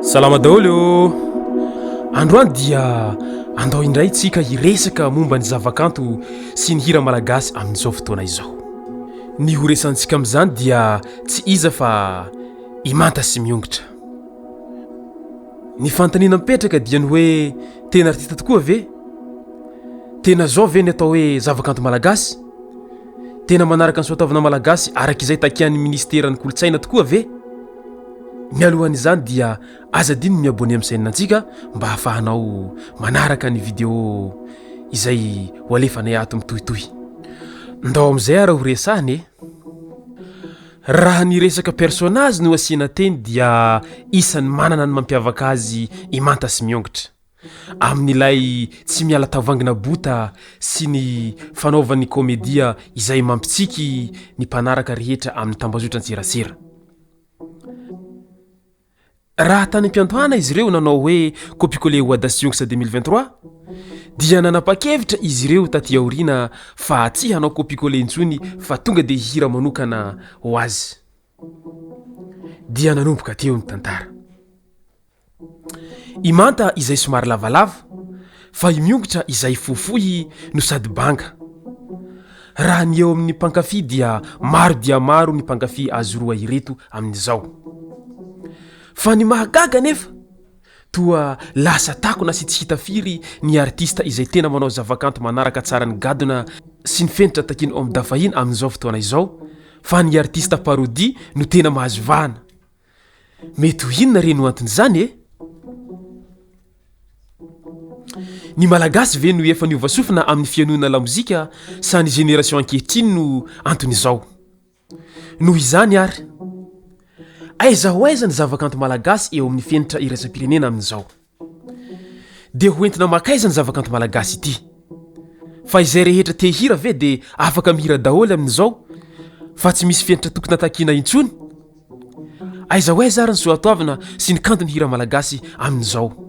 Salama daholo. Androany dia andao indray tsika hiresaka momba ny zavakanto sy ny hira malagasy amin'izao fotoana izao. Ny horesantsika amin'izany dia tsy iza fa i Manta sy Miongotra. Ny fantaniana mipetraka dia ny hoe tena artista tokoa ve? Tena zao ve ny atao hoe zavakanto malagasy? Tena manaraka ny soatavana malagasy arak'izay takian'ny ministeran'ny kolotsaina tokoa ve? Mialohan'izany dia azadiny ny Abonneo amin'ny chaîne antsika mba hahafahanao manaraka ny vidéo izay ho alefanay ato mitohitohy. Ndao amin'izay ara ho resahany. Raha ny resaka personnage no asiana teny dia isan'ny manana ny mampiavaka azy i Manta sy Miongotra. Amin'ilay tsy miala tavangina bota sy ny fanaovany komedia izay mampitsiky ny mpanaraka rehetra amin'ny tambazotra an-tserasera. Raha tany am-piantohana izy ireo nanao hoe copier-coller audacieux 2023 dia nanapa-kevitra izy ireo taty aoriana fa tsy hanao copier-coller intsony fa tonga dia hira manokana ho azy. Dia nanomboka teo ny tantara. I Manta izay somary lavalava fa i Miongotra izay fohifohy no sady banga. Raha ny eo amin'ny mpankafy dia maro ny mpankafy azo roa ireto amin'izao. Fa ny mahagaga nefa toa lasa tako na sy tsy hita firy ny artista izay tena manao zavakanto manaraka tsara ny gadona sy ny fenitra takiny homme dafahiny amin'izao fotoana izao, fa ny artista parodie no tena mahazo vahana. Mety ho inona reno anton'izany e? Ny malagasy ve no efa niova sofina amin'ny fianonana la mozika sa ny génération ankehitriny no anton'izao? Noho izany ary aiza ho aiza ny zavakanto malagasy eo amin'ny fenitra iraisam-pirenena amin'izao. Dia hoentina makaiza ny zavakanto malagasy ity. Fa izay rehetra te hira ve dia afaka mihira daholo amin'izao fa tsy misy fenitra tokony hatakiana intsony. Aiza ho aiza ary ny soatoavana sy ny kanto ny hira malagasy amin'izao.